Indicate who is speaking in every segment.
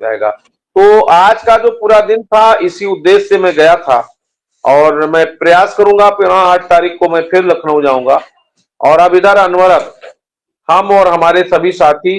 Speaker 1: जाएगा। तो आज का जो पूरा दिन था इसी उद्देश्य से मैं गया था और मैं प्रयास करूंगा कि 8 तारीख को मैं फिर लखनऊ जाऊंगा। और अब इधर अनवरत हम और हमारे सभी साथी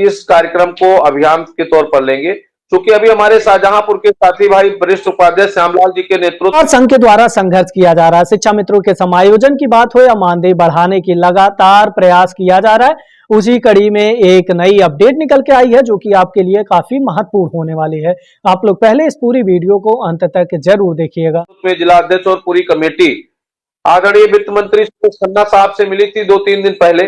Speaker 1: इस कार्यक्रम को अभियान के तौर पर लेंगे, क्योंकि अभी हमारे शाहजहांपुर के साथी भाई वरिष्ठ उपाध्यक्ष श्यामलाल जी के नेतृत्व
Speaker 2: और संघ के द्वारा संघर्ष किया जा रहा है। शिक्षा मित्रों के समायोजन की बात हो या मानदेय बढ़ाने की लगातार प्रयास किया जा रहा है। उसी कड़ी में एक नई अपडेट निकल के आई है जो कि आपके लिए काफी महत्वपूर्ण होने वाली है। आप लोग पहले इस पूरी वीडियो को अंत तक जरूर देखिएगा।
Speaker 1: में जिला अध्यक्ष और पूरी कमेटी आदरणीय वित्त मंत्री खन्ना साहब से मिली थी 2-3 दिन पहले।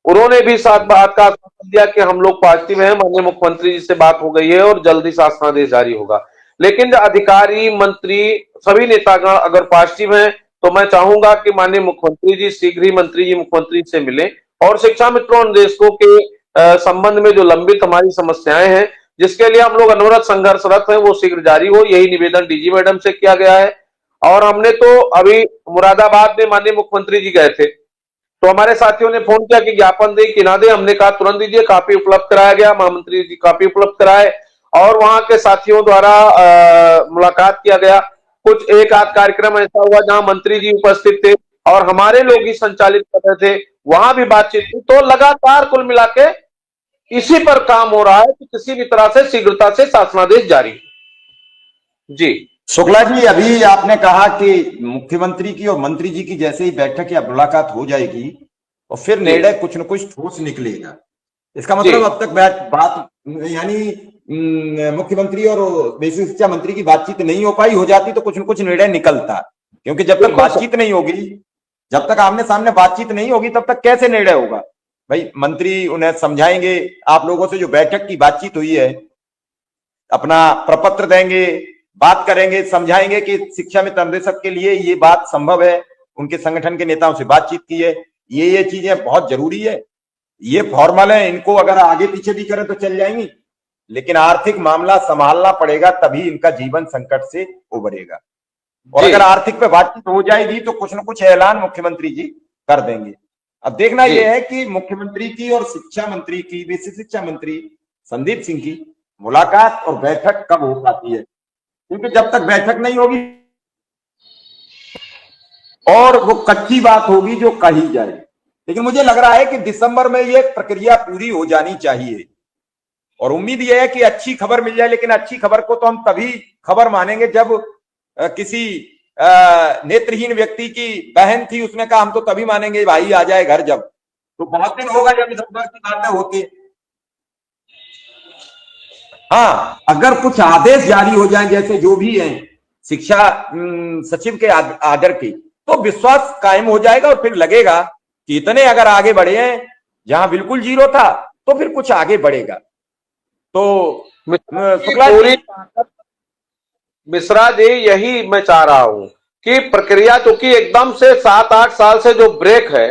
Speaker 1: उन्होंने भी साथ बात का आश्वासन दिया कि हम लोग पॉजिटिव हैं, माननीय मुख्यमंत्री जी से बात हो गई है और जल्दी शासनादेश जारी होगा। लेकिन अधिकारी, मंत्री, सभी नेतागण अगर पॉजिटिव हैं तो मैं चाहूंगा कि माननीय मुख्यमंत्री जी शीघ्र ही मंत्री जी मुख्यमंत्री से मिलें और शिक्षा मित्रों निदेशकों के संबंध में जो लंबित हमारी समस्याएं हैं, जिसके लिए हम लोग अनवरत संघर्षरत हैं, वो शीघ्र जारी हो। यही निवेदन डीजी मैडम से किया गया है। और हमने तो अभी मुरादाबाद में माननीय मुख्यमंत्री जी गए थे, तो हमारे साथियों ने फोन किया कि ज्ञापन दे कि ना दे। हमने कहा तुरंत दीजिए। कापी उपलब्ध कराया गया, महामंत्री जी कापी उपलब्ध कराए और वहां के साथियों द्वारा मुलाकात किया गया। कुछ एक आध कार्यक्रम ऐसा हुआ जहां मंत्री जी उपस्थित थे और हमारे लोग ही संचालित कर रहे थे, वहां भी बातचीत हुई। तो लगातार कुल मिला के इसी पर काम हो रहा है कि किसी भी तरह से शीघ्रता से शासनादेश जारी। जी
Speaker 3: शुक्ला जी, अभी आपने कहा कि मुख्यमंत्री की और मंत्री जी की जैसे ही बैठक या मुलाकात हो जाएगी और फिर निर्णय कुछ न कुछ ठोस निकलेगा। इसका मतलब अब तक बात यानी मुख्यमंत्री और बेसिक शिक्षा मंत्री की बातचीत नहीं हो पाई, हो जाती तो कुछ न कुछ निर्णय निकलता। क्योंकि जब तक बातचीत नहीं होगी, जब तक आमने सामने बातचीत नहीं होगी, तब तक कैसे निर्णय होगा? भाई मंत्री उन्हें समझाएंगे, आप लोगों से जो बैठक की बातचीत हुई है अपना प्रपत्र देंगे, बात करेंगे, समझाएंगे कि शिक्षा में निर्देशक के लिए ये बात संभव है, उनके संगठन के नेताओं से बातचीत की है, ये चीजें बहुत जरूरी है, ये फॉर्मल है, इनको अगर आगे पीछे भी करें तो चल जाएंगी, लेकिन आर्थिक मामला संभालना पड़ेगा, तभी इनका जीवन संकट से उबरेगा। और अगर आर्थिक पे बातचीत हो जाएगी तो कुछ न कुछ ऐलान मुख्यमंत्री जी कर देंगे। अब देखना यह है कि मुख्यमंत्री की और शिक्षा मंत्री की, बेसिक शिक्षा मंत्री संदीप सिंह की मुलाकात और बैठक कब हो पाती है, क्योंकि जब तक बैठक नहीं होगी और वो कच्ची बात होगी जो कही जाए। लेकिन मुझे लग रहा है कि दिसंबर में ये प्रक्रिया पूरी हो जानी चाहिए और उम्मीद यह है कि अच्छी खबर मिल जाए। लेकिन अच्छी खबर को तो हम तभी खबर मानेंगे जब किसी नेत्रहीन व्यक्ति की बहन थी, उसने कहा हम तो तभी मानेंगे भाई आ जाए घर। जब तो बहुत दिन होगा जब इस बात की बातें होती। हाँ, अगर कुछ आदेश जारी हो जाए जैसे जो भी है शिक्षा सचिव के आदर की, तो विश्वास कायम हो जाएगा और फिर लगेगा कि इतने अगर आगे बढ़े हैं, जहां बिल्कुल जीरो था तो फिर कुछ आगे बढ़ेगा। तो
Speaker 1: मिश्रा जी, यही मैं चाह रहा हूं कि प्रक्रिया चूंकि एकदम से 7-8 साल से जो ब्रेक है,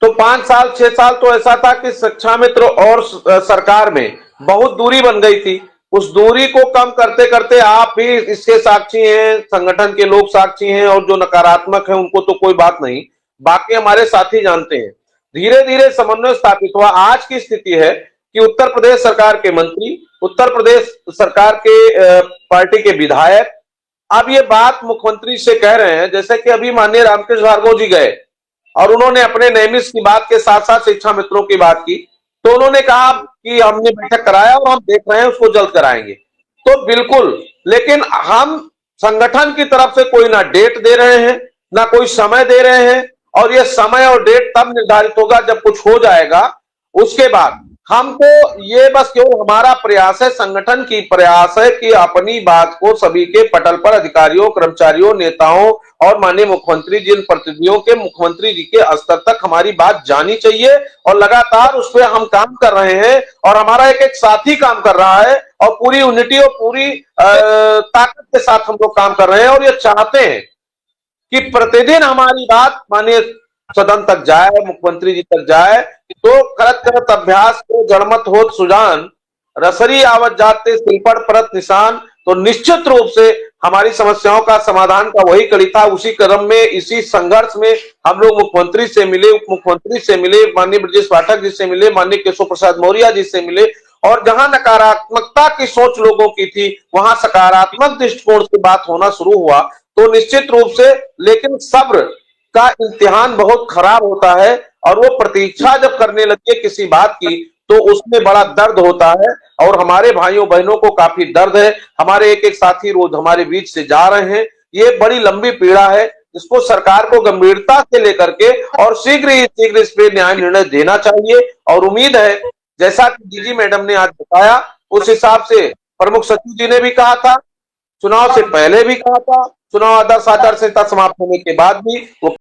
Speaker 1: तो 5 साल 6 साल तो ऐसा था कि शिक्षा मित्र और सरकार में बहुत दूरी बन गई थी। उस दूरी को कम करते करते आप भी इसके साक्षी हैं, संगठन के लोग साक्षी हैं और जो नकारात्मक है उनको तो कोई बात नहीं, बाकी हमारे साथी जानते हैं। धीरे धीरे समन्वय स्थापित हुआ। आज की स्थिति है कि उत्तर प्रदेश सरकार के मंत्री, उत्तर प्रदेश सरकार के पार्टी के विधायक अब ये बात मुख्यमंत्री से कह रहे हैं। जैसे कि अभी माननीय रामकृष्ण भार्गव जी गए और उन्होंने अपने नेमिस की बात के साथ साथ शिक्षा मित्रों की बात की, तो उन्होंने कहा कि हमने बैठक कराया और हम देख रहे हैं उसको जल्द कराएंगे। तो बिल्कुल, लेकिन हम संगठन की तरफ से कोई ना डेट दे रहे हैं ना कोई समय दे रहे हैं, और ये समय और डेट तब निर्धारित होगा जब कुछ हो जाएगा। उसके बाद हमको ये बस केवल हमारा प्रयास है, संगठन की प्रयास है कि अपनी बात को सभी के पटल पर, अधिकारियों, कर्मचारियों, नेताओं और माननीय मुख्यमंत्री जिन प्रतिनिधियों के, मुख्यमंत्री जी के स्तर तक हमारी बात जानी चाहिए। और लगातार उस पर हम काम कर रहे हैं और हमारा एक साथी काम कर रहा है और पूरी यूनिटी और पूरी ताकत के साथ हम लोग काम कर रहे हैं और ये चाहते हैं कि प्रतिदिन हमारी बात माननीय सदन तक जाए, मुख्यमंत्री जी तक जाए। तो करत करत अभ्यास को जड़मत होत सुजान, रसरी आवत जाते सिलपड़ परत निशान। तो निश्चित रूप से हमारी समस्याओं का समाधान का वही कड़ी था। उसी क्रम में, इसी संघर्ष में हम लोग मुख्यमंत्री से मिले, उप मुख्यमंत्री से मिले, माननीय ब्रजेश पाठक जी से मिले, माननीय केशव प्रसाद मौर्य जी से मिले और जहां नकारात्मकता की सोच लोगों की थी वहां सकारात्मक दृष्टिकोण से बात होना शुरू हुआ। तो निश्चित रूप से, लेकिन सब्र का इम्तिहान बहुत खराब होता है और वो प्रतीक्षा जब करने लगती है किसी बात की तो उसमें बड़ा दर्द होता है। और हमारे भाइयों बहनों को काफी दर्द है। हमारे एक एक साथी रोज हमारे बीच से जा रहे हैं। ये बड़ी लंबी पीड़ा है जिसको सरकार को गंभीरता से लेकर के और शीघ्र इस पे न्याय निर्णय देना चाहिए। और उम्मीद है जैसा कि डीजी मैडम ने आज बताया उस हिसाब से प्रमुख सचिव जी ने भी कहा था, चुनाव से पहले भी कहा था, चुनाव आदर्श आचार संहिता समाप्त होने के बाद भी वो